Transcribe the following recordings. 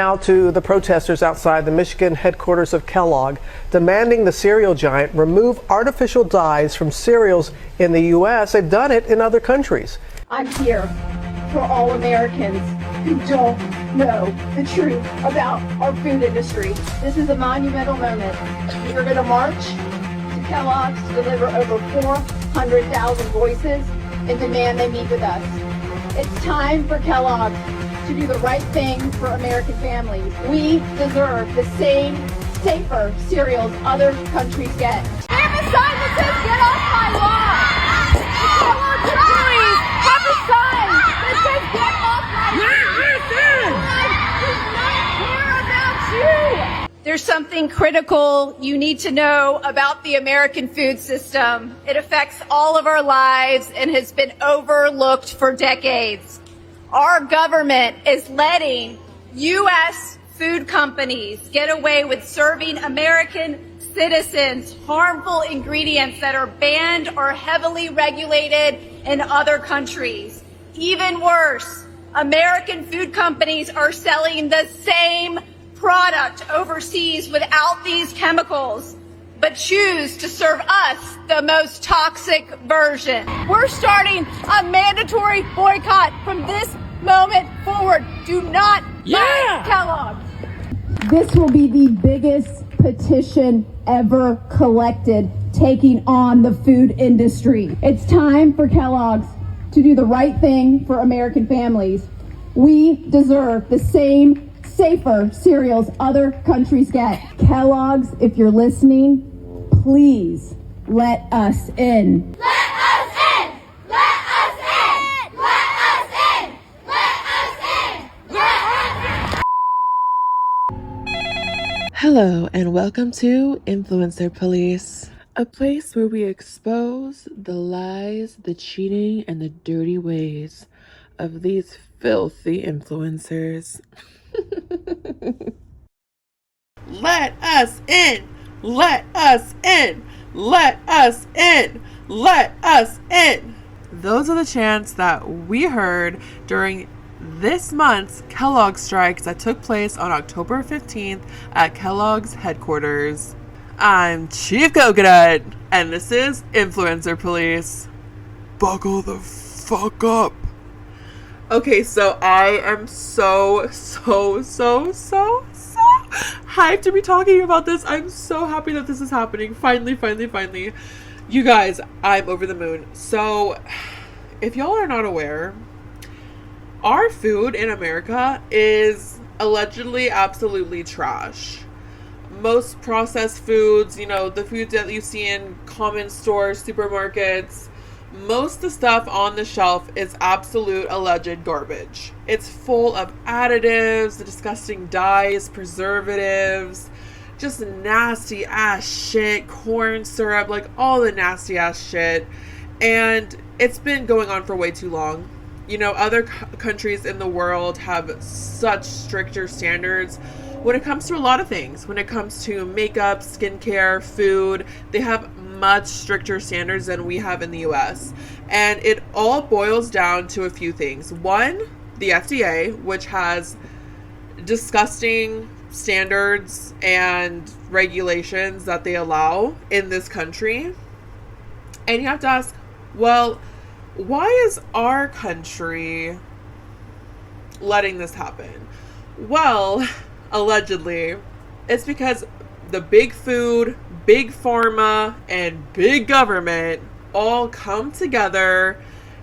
Now to the protesters outside the Michigan headquarters of Kellogg, demanding the cereal giant remove artificial dyes from cereals in the U.S. They've done it in other countries. I'm here for all Americans who don't know the truth about our food industry. This is a monumental moment. We are going to march to Kellogg's to deliver over 400,000 voices and demand they meet with us. It's time for Kellogg's to do the right thing for American families. We deserve the same safer cereals other countries get. I have a sign that says get off my lawn. Kellogg's employees have a sign that says get off my lawn. Does not care about you. There's something critical you need to know about the American food system. It affects all of our lives and has been overlooked for decades. Our government is letting U.S. food companies get away with serving American citizens harmful ingredients that are banned or heavily regulated in other countries. Even worse, American food companies are selling the same product overseas without these chemicals, but choose to serve us the most toxic version. We're starting a mandatory boycott from this moment forward. Do not buy Kellogg. This will be the biggest petition ever collected taking on the food industry. It's time for Kellogg's to do the right thing for American families. We deserve the same safer cereals other countries get. Kellogg's, if you're listening, please let us in. Let us in! Let us in! Let us in! Let us in! Let us in! Hello and welcome to Influencer Police, a place where we expose the lies, the cheating, and the dirty ways of these filthy influencers. Let us in! Let us in! Let us in! Let us in! Those are the chants that we heard during this month's Kellogg strikes that took place on October 15th at Kellogg's headquarters. I'm Chief Coconut, and this is Influencer Police. Buckle the fuck up. Okay, so I am so hyped to be talking about this. I'm so happy that this is happening. Finally. You guys, I'm over the moon. So, if y'all are not aware, our food in America is allegedly absolutely trash. Most processed foods, the foods that you see in common stores, supermarkets, most of the stuff on the shelf is absolute alleged garbage. It's full of additives, disgusting dyes, preservatives, just nasty ass shit, corn syrup, like all the nasty ass shit. And it's been going on for way too long. Other countries in the world have such stricter standards when it comes to a lot of things. When it comes to makeup, skincare, food, they have much stricter standards than we have in the US. And it all boils down to a few things. One, the FDA, which has disgusting standards and regulations that they allow in this country. And you have to ask, well, why is our country letting this happen? Well, allegedly, it's because the big food, big pharma, and big government all come together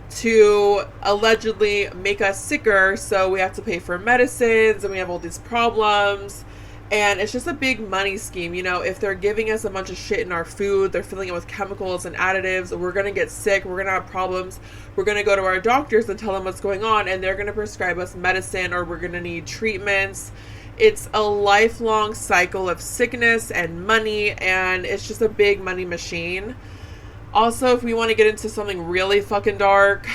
to allegedly make us sicker, so we have to pay for medicines and we have all these problems. And it's just a big money scheme. If they're giving us a bunch of shit in our food, they're filling it with chemicals and additives, we're going to get sick, we're going to have problems, we're going to go to our doctors and tell them what's going on, and they're going to prescribe us medicine, or we're going to need treatments. It's a lifelong cycle of sickness and money, and it's just a big money machine. Also, if we want to get into something really fucking dark,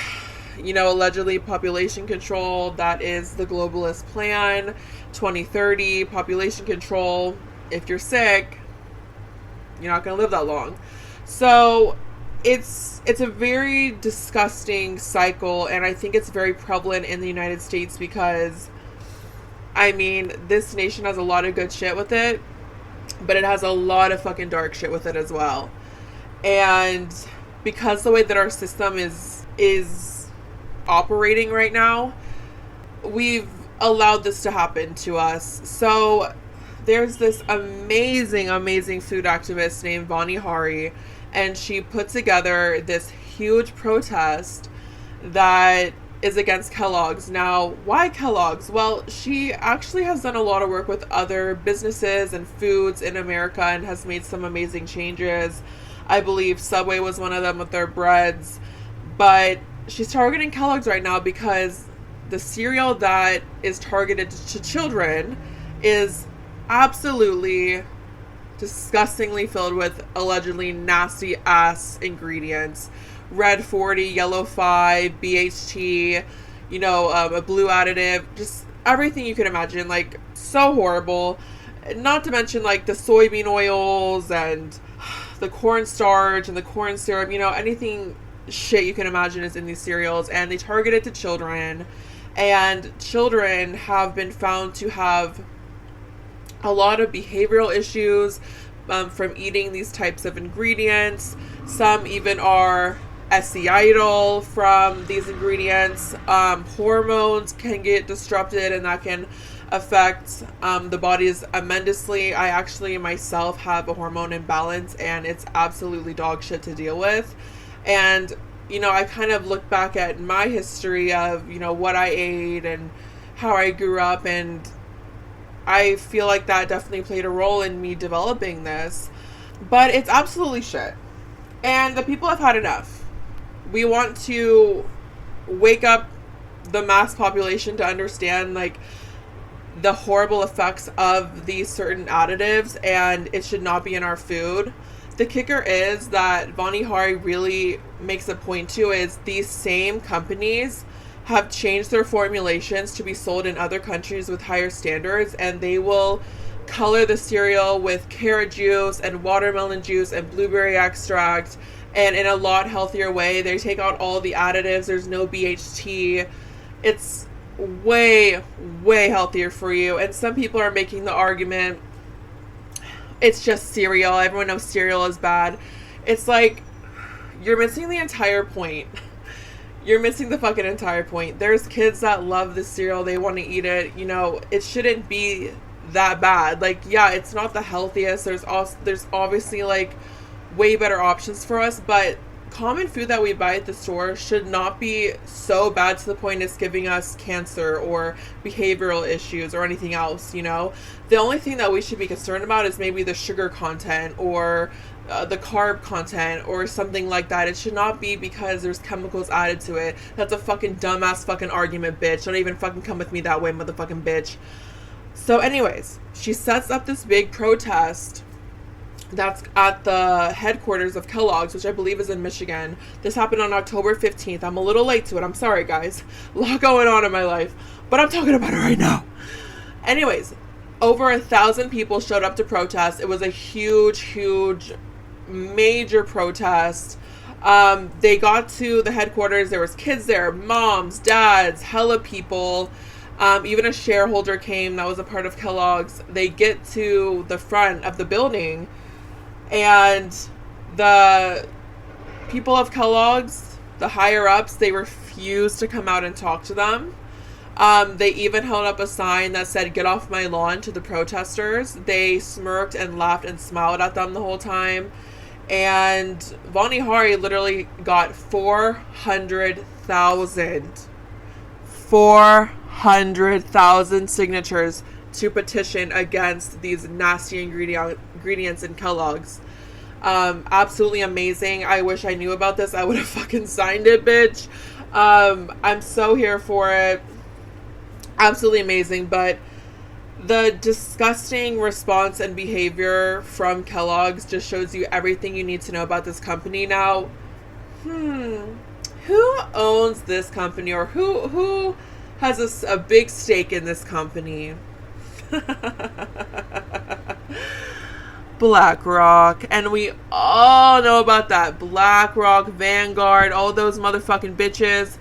allegedly population control, that is the globalist plan. 2030 population control. If you're sick, you're not going to live that long. So it's a very disgusting cycle, and I think it's very prevalent in the United States because I mean, this nation has a lot of good shit with it, but it has a lot of fucking dark shit with it as well. And because the way that our system is operating right now, we've allowed this to happen to us. So there's this amazing food activist named Vani Hari, and she put together this huge protest that is against Kellogg's. Now, why Kellogg's? Well, she actually has done a lot of work with other businesses and foods in America and has made some amazing changes. I believe Subway was one of them with their breads. But she's targeting Kellogg's right now because the cereal that is targeted to children is absolutely disgustingly filled with allegedly nasty ass ingredients. Red 40, yellow 5, BHT, a blue additive, just everything you can imagine, like, so horrible. Not to mention, like, the soybean oils and the cornstarch and the corn syrup, anything shit you can imagine is in these cereals, and they target it to children, and children have been found to have a lot of behavioral issues from eating these types of ingredients. Some even are SCIDal from these ingredients. Hormones can get disrupted, and that can affect the bodies tremendously. I actually myself have a hormone imbalance, and it's absolutely dog shit to deal with. And I kind of look back at my history of what I ate and how I grew up, and I feel like that definitely played a role in me developing this. But it's absolutely shit, and the people have had enough. We want to wake up the mass population to understand, like, the horrible effects of these certain additives, and it should not be in our food. The kicker is that Vani Hari really makes a point to is these same companies have changed their formulations to be sold in other countries with higher standards, and they will color the cereal with carrot juice and watermelon juice and blueberry extract, and in a lot healthier way. They take out all the additives. There's no BHT. It's way healthier for you. And some people are making the argument it's just cereal. Everyone knows cereal is bad. It's like, you're missing the entire point. You're missing the fucking entire point. There's kids that love this cereal. They want to eat it. It shouldn't be that bad. Like, yeah, it's not the healthiest. There's obviously, like, way better options for us, but common food that we buy at the store should not be so bad to the point it's giving us cancer or behavioral issues or anything else. The only thing that we should be concerned about is maybe the sugar content or the carb content or something like that. It should not be because there's chemicals added to it. That's a fucking dumbass fucking argument, bitch. Don't even fucking come with me that way, motherfucking bitch. So anyways, she sets up this big protest that's at the headquarters of Kellogg's, which I believe is in Michigan. This happened on October 15th. I'm a little late to it. I'm sorry, guys. A lot going on in my life, but I'm talking about it right now. Anyways, over 1,000 people showed up to protest. It was a huge, major protest. They got to the headquarters. There was kids there, moms, dads, hella people. Even a shareholder came that was a part of Kellogg's. They get to the front of the building, and the people of Kellogg's, the higher ups, they refused to come out and talk to them. They even held up a sign that said, "Get off my lawn," to the protesters. They smirked and laughed and smiled at them the whole time. And Vani Hari literally got 400,000 signatures to petition against these nasty ingredients in Kellogg's. Absolutely amazing. I wish I knew about this. I would have fucking signed it, bitch. I'm so here for it. Absolutely amazing. But the disgusting response and behavior from Kellogg's just shows you everything you need to know about this company. Now, who owns this company, or who has a big stake in this company? BlackRock. And we all know about that. BlackRock, Vanguard, all those motherfucking bitches.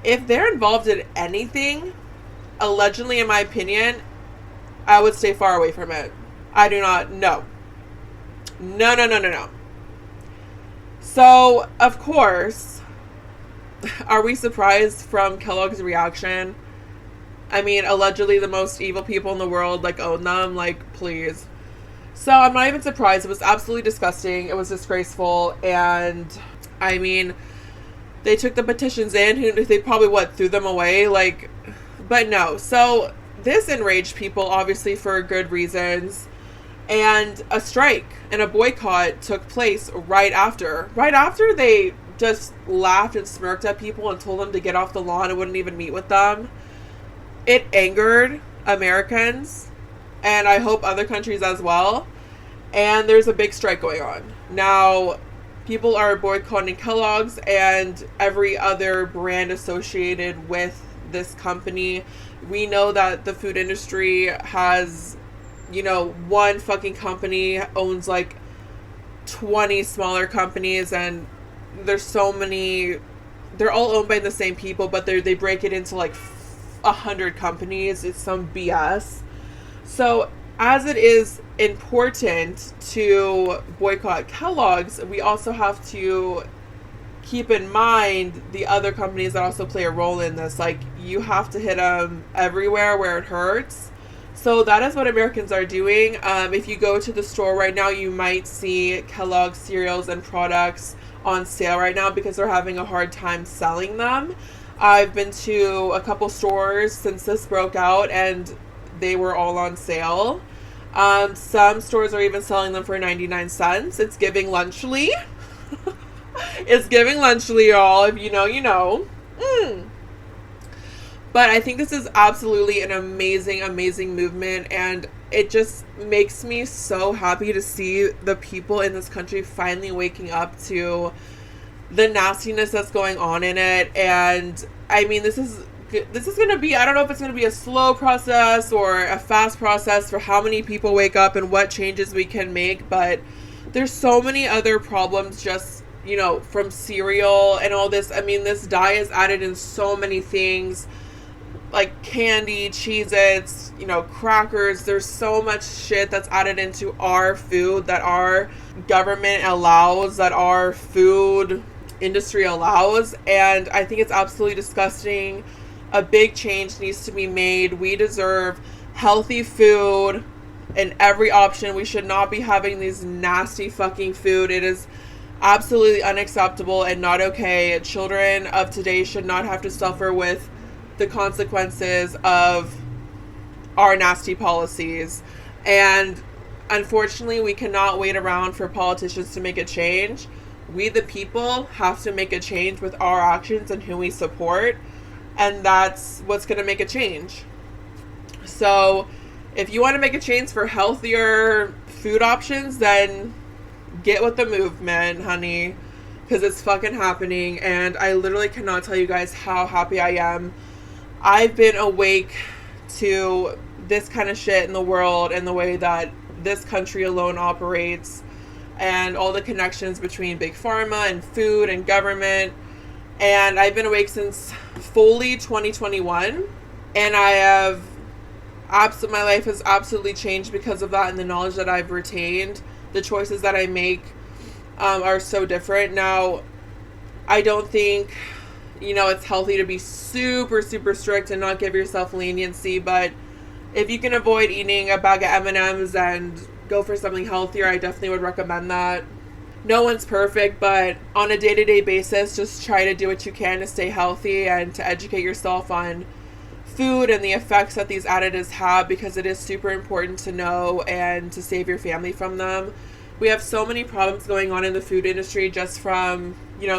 If they're involved in anything, allegedly, in my opinion, I would stay far away from it. I do not, no. No, no, no, no, no. So, of course, are we surprised from Kellogg's reaction? I mean, allegedly the most evil people in the world, like, own them, like, please. So, I'm not even surprised. It was absolutely disgusting. It was disgraceful. And, I mean, they took the petitions in. They probably, threw them away? Like, but no. So, this enraged people, obviously, for good reasons. And a strike and a boycott took place right after. Right after they just laughed and smirked at people and told them to get off the lawn and wouldn't even meet with them. It angered Americans, and I hope other countries as well. And there's a big strike going on. Now, people are boycotting Kellogg's and every other brand associated with this company. We know that the food industry has, one fucking company owns like 20 smaller companies, and there's so many, they're all owned by the same people, but they break it into like 100 companies. It's some BS. So as it is important to boycott Kellogg's, we also have to keep in mind the other companies that also play a role in this. Like, you have to hit them everywhere where it hurts. So that is what Americans are doing. If you go to the store right now, you might see Kellogg cereals and products on sale right now because they're having a hard time selling them. I've been to a couple stores since this broke out, and they were all on sale. Some stores are even selling them for 99 cents. It's giving Lunchly. It's giving Lunchly, y'all. If you know, you know. But I think this is absolutely an amazing, amazing movement, and it just makes me so happy to see the people in this country finally waking up to the nastiness that's going on in it. And I mean, this is going to be, I don't know if it's going to be a slow process or a fast process for how many people wake up and what changes we can make, but there's so many other problems just, from cereal and all this. I mean, this dye is added in so many things, like candy, Cheez-Its, crackers. There's so much shit that's added into our food that our government allows, that our food industry allows, and I think it's absolutely disgusting. A big change needs to be made. We deserve healthy food in every option. We should not be having these nasty fucking food. It is absolutely unacceptable and not okay. Children of today should not have to suffer with the consequences of our nasty policies. And unfortunately, we cannot wait around for politicians to make a change. We, the people, have to make a change with our actions and who we support. And that's what's going to make a change. So if you want to make a change for healthier food options, then get with the movement, honey, because it's fucking happening. And I literally cannot tell you guys how happy I am. I've been awake to this kind of shit in the world and the way that this country alone operates, and all the connections between big pharma and food and government. And I've been awake since fully 2021, and my life has absolutely changed because of that, and the knowledge that I've retained. The choices that I make are so different now. I don't think it's healthy to be super, super strict and not give yourself leniency, but if you can avoid eating a bag of M&Ms and go for something healthier, I definitely would recommend that. No one's perfect, but on a day-to-day basis, just try to do what you can to stay healthy and to educate yourself on food and the effects that these additives have, because it is super important to know and to save your family from them. We have so many problems going on in the food industry just from,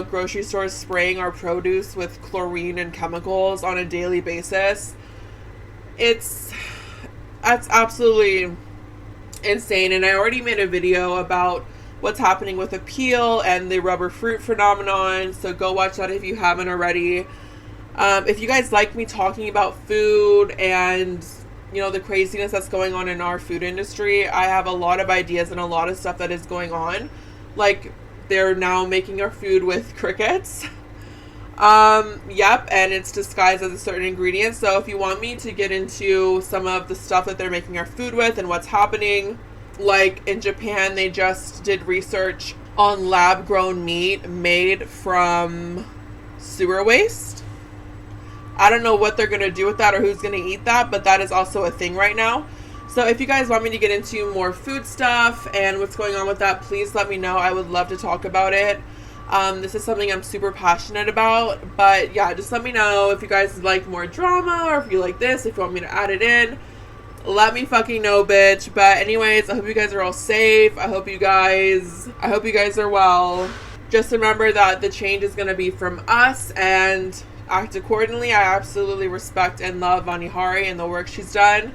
grocery stores spraying our produce with chlorine and chemicals on a daily basis. That's absolutely insane. And I already made a video about what's happening with the peel and the rubber fruit phenomenon, so go watch that if you haven't already. If you guys like me talking about food and the craziness that's going on in our food industry, I have a lot of ideas and a lot of stuff that is going on. Like, they're now making our food with crickets. Yep, and it's disguised as a certain ingredient. So if you want me to get into some of the stuff that they're making our food with and what's happening, like in Japan, they just did research on lab-grown meat made from sewer waste. I don't know what they're going to do with that or who's going to eat that, but that is also a thing right now. So if you guys want me to get into more food stuff and what's going on with that, please let me know. I would love to talk about it. This is something I'm super passionate about, but yeah, just let me know if you guys like more drama or if you like this, if you want me to add it in. Let me fucking know, bitch. But anyways, I hope you guys are all safe. I hope you guys are well. Just remember that the change is going to be from us, and act accordingly. I absolutely respect and love Vani Hari and the work she's done.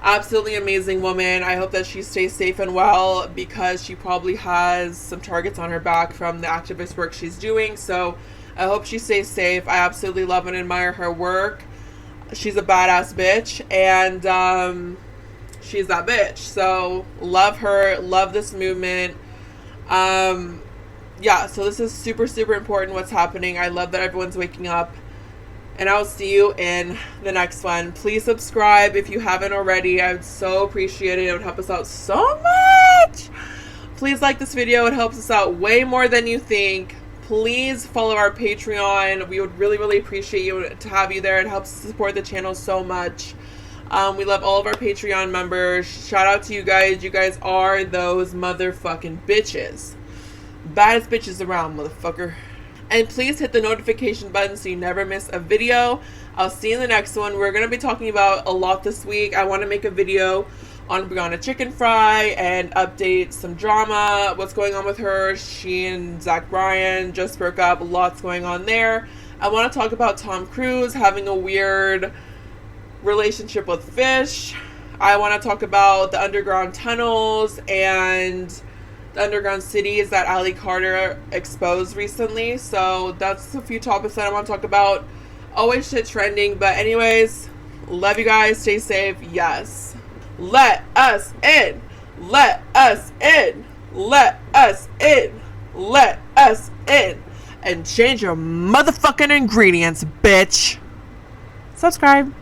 Absolutely amazing woman. I hope that she stays safe and well, because she probably has some targets on her back from the activist work she's doing. So I hope she stays safe. I absolutely love and admire her work. She's a badass bitch, and she's that bitch. So love her, love this movement. Yeah, so this is super, super important what's happening. I love that everyone's waking up. And I'll see you in the next one. Please subscribe if you haven't already. I would so appreciate it. It would help us out so much. Please like this video. It helps us out way more than you think. Please follow our Patreon. We would really, really appreciate you to have you there. It helps support the channel so much. We love all of our Patreon members. Shout out to you guys. You guys are those motherfucking bitches. Baddest bitches around, motherfucker. And please hit the notification button so you never miss a video. I'll see you in the next one. We're going to be talking about a lot this week. I want to make a video on Brianna Chicken Fry and update some drama. What's going on with her? She and Zach Bryan just broke up. Lots going on there. I want to talk about Tom Cruise having a weird relationship with fish. I want to talk about the underground tunnels and the underground cities that Ali Carter exposed recently. So that's a few topics that I want to talk about. Always shit trending. But anyways, love you guys. Stay safe. Yes. Let us in. Let us in. Let us in. Let us in. And change your motherfucking ingredients, bitch. Subscribe.